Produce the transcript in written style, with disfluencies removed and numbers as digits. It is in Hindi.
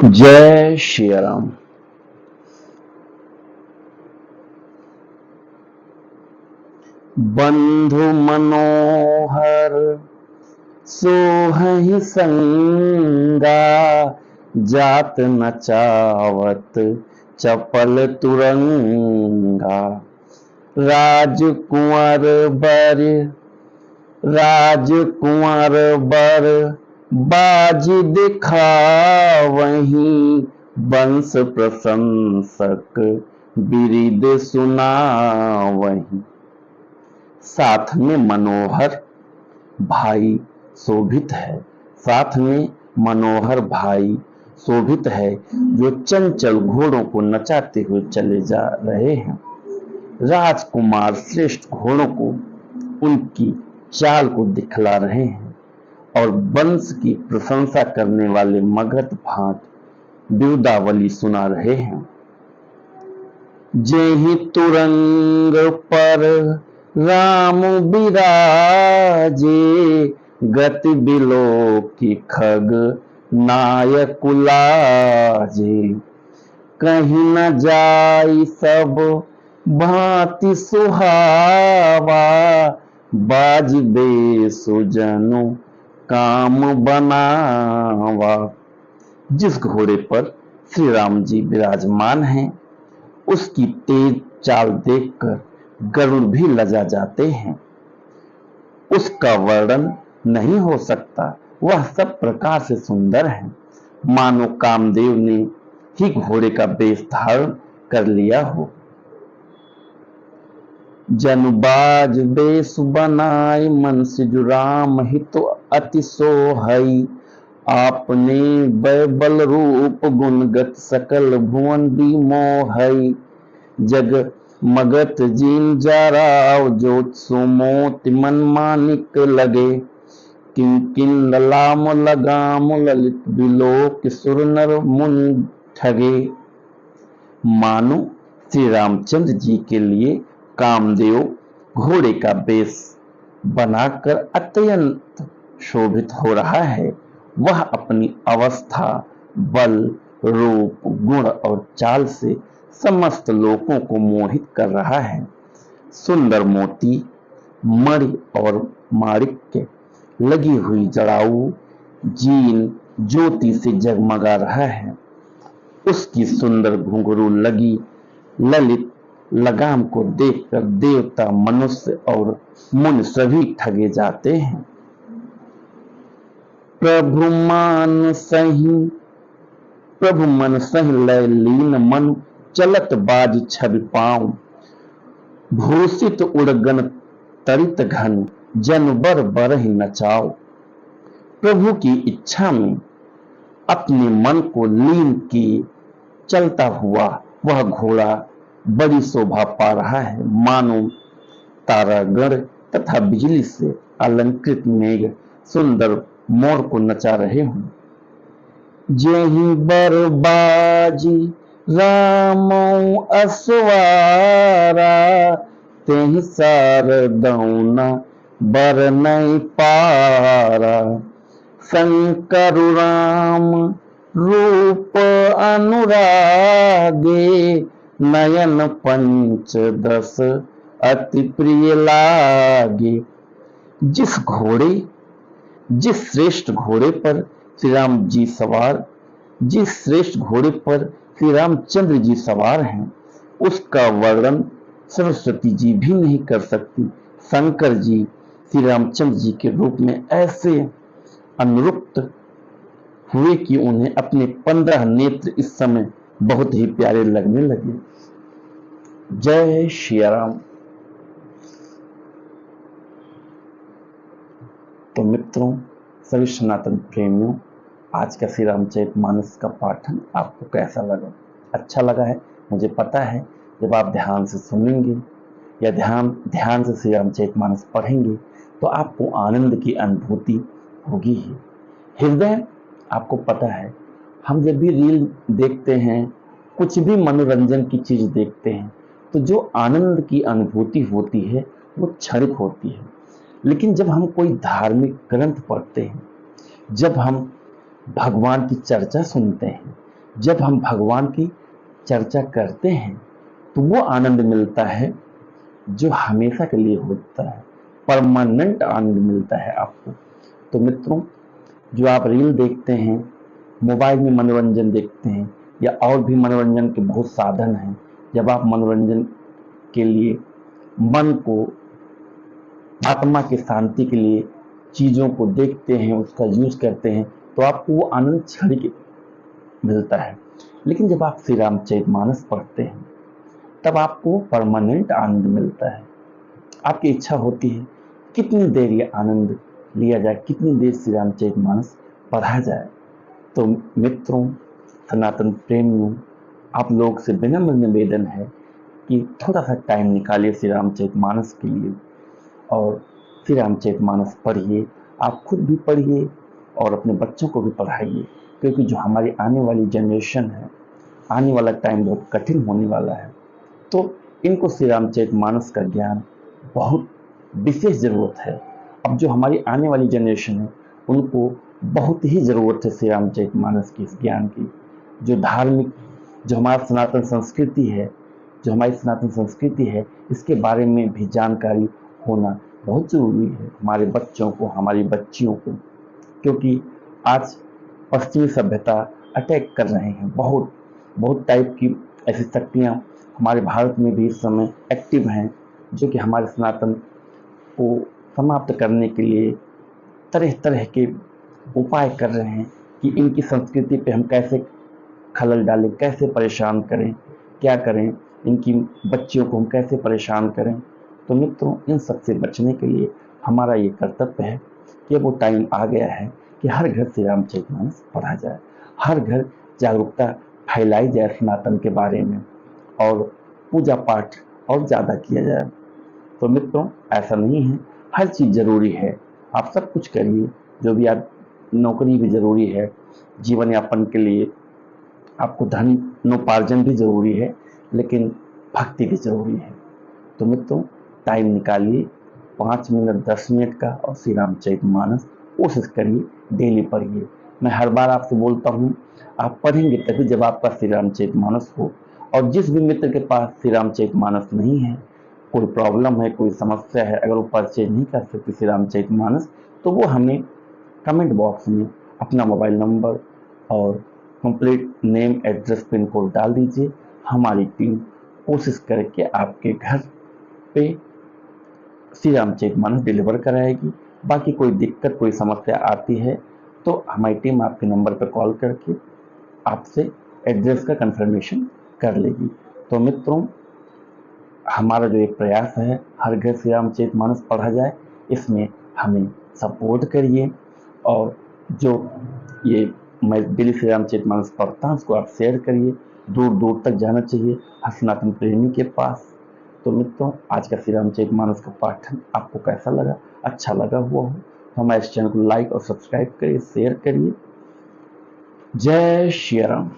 जय श्री राम। बंधु मनोहर सोहहि संगा, जात न चावत चपल तुरंगा। राजकुंवर बर बाज दिखावहीं, वंश प्रशंसक बिरिद सुनावहीं। साथ में मनोहर भाई शोभित है, साथ में मनोहर भाई शोभित है, जो चंचल घोड़ों को नचाते हुए चले जा रहे हैं। राजकुमार श्रेष्ठ घोड़ों को उनकी चाल को दिखला रहे हैं और वंश की प्रशंसा करने वाले मगध भाट बिरुदावली सुना रहे हैं। जेहि तुरंग पर राम बिराजे, गति बिलोकी खग नायक लाजे। कहीं न जाई सब भांति सुहावा, बाजबे सुजनु काम बनावा। जिस घोड़े पर श्री राम जी विराजमान हैं, उसकी तेज चाल देखकर गरुड़ भी लजा जाते हैं। उसका वर्णन नहीं हो सकता, वह सब प्रकार से सुंदर है, मानो कामदेव ने ही घोड़े का वेश धारण कर लिया हो। जनु बाज बेस बनाए, मन सिजु राम हित अति सोहई। आपने बैबल रूप गुणगत सकल भुवन बिमोहई। जग मगत जीन जाराव, जोत सुमोति मन मानिक लगे। किन ललाम लगाम ललित बिलोक, सुर नर मुनि ठगे। मानो श्री रामचंद्र जी के लिए कामदेव घोड़े का वेश बनाकर अत्यंत शोभित हो रहा है। वह अपनी अवस्था, बल, रूप, गुण और चाल से समस्त लोगों को मोहित कर रहा है। सुंदर मोती, मणि और माणिक्य लगी हुई जड़ाऊ जीन ज्योति से जगमगा रहा है। उसकी सुंदर घुंघरू लगी ललित लगाम को देखकर देवता, मनुष्य और मुनि सभी ठगे जाते हैं। प्रभु मन सही लय लीन मनु, चलत बाज छवि पाऊं। भूषित उड़गन तरित घन, जन बर बरहि नचाओ। प्रभु की इच्छा में अपने मन को लीन किए चलता हुआ वह घोड़ा बड़ी शोभा पा रहा है, मानो तारागण तथा बिजली से अलंकृत मेघ सुंदर मोर को नचा रहे हों। जेहि बरबाजी रामौ असवारा, तेहि सारदौना बर नहीं पारा। शंकर राम रूप अनुरागे, नयन पंचदश अति प्रिय लागे। जिस श्रेष्ठ घोड़े पर श्रेष्ठ घोड़े पर श्री रामचंद्र जी सवार हैं, उसका वर्णन सरस्वती जी भी नहीं कर सकती। शंकर जी श्री रामचंद्र जी के रूप में ऐसे अनुरुक्त हुए कि उन्हें अपने 15 नेत्र इस समय बहुत ही प्यारे लगने लगे। जय श्री राम। तो मित्रों, सभी सनातन प्रेमियों, आज का श्री रामचरितमानस का पाठन आपको कैसा लगा? अच्छा लगा है, मुझे पता है। जब आप ध्यान से सुनेंगे या ध्यान से श्री रामचरितमानस पढ़ेंगे तो आपको आनंद की अनुभूति होगी ही। हृदय, आपको पता है, हम जब भी रील देखते हैं, कुछ भी मनोरंजन की चीज देखते हैं, तो जो आनंद की अनुभूति होती है वो क्षणिक होती है। लेकिन जब हम कोई धार्मिक ग्रंथ पढ़ते हैं, जब हम भगवान की चर्चा सुनते हैं, जब हम भगवान की चर्चा करते हैं तो वो आनंद मिलता है जो हमेशा के लिए होता है, परमानेंट आनंद मिलता है आपको। तो मित्रों, जो आप रील देखते हैं, मोबाइल में मनोरंजन देखते हैं या और भी मनोरंजन के बहुत साधन हैं, जब आप मनोरंजन के लिए मन को, आत्मा की शांति के लिए चीज़ों को देखते हैं, उसका यूज करते हैं, तो आपको वो आनंद क्षणिक मिलता है। लेकिन जब आप श्री रामचरितमानस पढ़ते हैं तब आपको परमानेंट आनंद मिलता है। आपकी इच्छा होती है कितनी देर ये आनंद लिया जाए, कितनी देर श्री रामचरितमानस पढ़ा जाए। तो मित्रों, सनातन प्रेमियों, आप लोग से विनम्र निवेदन है कि थोड़ा सा टाइम निकालिए श्री रामचरितमानस के लिए और श्री रामचरितमानस पढ़िए। आप खुद भी पढ़िए और अपने बच्चों को भी पढ़ाइए, क्योंकि जो हमारी आने वाली जनरेशन है, आने वाला टाइम बहुत कठिन होने वाला है। तो इनको श्री रामचरितमानस का ज्ञान बहुत विशेष ज़रूरत है। अब जो हमारी आने वाली जनरेशन है उनको बहुत ही ज़रूरत है श्री रामचरितमानस की, इस ज्ञान की। जो धार्मिक, जो हमारा सनातन संस्कृति है, जो हमारी सनातन संस्कृति है, इसके बारे में भी जानकारी होना बहुत ज़रूरी है हमारे बच्चों को, हमारी बच्चियों को। क्योंकि आज पश्चिमी सभ्यता अटैक कर रहे हैं, बहुत बहुत टाइप की ऐसी शक्तियाँ हमारे भारत में भी इस समय एक्टिव हैं, जो कि हमारे सनातन को समाप्त करने के लिए तरह तरह के उपाय कर रहे हैं कि इनकी संस्कृति पे हम कैसे खलल डालें, कैसे परेशान करें, क्या करें, इनकी बच्चियों को हम कैसे परेशान करें। तो मित्रों, इन सब से बचने के लिए हमारा ये कर्तव्य है कि वो टाइम आ गया है कि हर घर श्री रामचरितमानस पढ़ा जाए, हर घर जागरूकता फैलाई जाए सनातन के बारे में और पूजा पाठ और ज़्यादा किया जाए। तो मित्रों, ऐसा नहीं है, हर चीज़ ज़रूरी है। आप सब कुछ करिए, जो भी आप, नौकरी भी ज़रूरी है, जीवन यापन के लिए आपको धनोपार्जन भी ज़रूरी है, लेकिन भक्ति भी ज़रूरी है। तो मित्रों, टाइम निकालिए 5 मिनट 10 मिनट का और श्री रामचरितमानस कोशिश करिए, डेली पढ़िए। मैं हर बार आपसे बोलता हूँ, आप पढ़ेंगे तभी जब आपका श्री रामचरितमानस हो। और जिस भी मित्र के पास श्री रामचरितमानस नहीं है, कोई प्रॉब्लम है, कोई समस्या है, अगर वो परचेज नहीं कर सकते श्री रामचरितमानस, तो वो हमें कमेंट बॉक्स में अपना मोबाइल नंबर और complete name, address, pin code डाल दीजिए। हमारी टीम कोशिश करके आपके घर पे श्री रामचरितमानस डिलीवर कराएगी। बाकी कोई दिक्कत, कोई समस्या आती है तो हमारी टीम आपके नंबर पर कॉल करके आपसे एड्रेस का कंफर्मेशन कर लेगी। तो मित्रों, हमारा जो एक प्रयास है हर घर श्री रामचरितमानस पढ़ा जाए, इसमें हमें सपोर्ट करिए। और जो ये मैं डेली श्री रामचरितमानस पढ़ता हूँ उसको आप शेयर करिए, दूर दूर तक जाना चाहिए हर सनातन प्रेमी के पास। तो मित्रों, आज का श्री रामचरितमानस का पाठन आपको कैसा लगा? अच्छा लगा हुआ हो तो हमारे इस चैनल को लाइक और सब्सक्राइब करिए, शेयर करिए। जय श्री राम।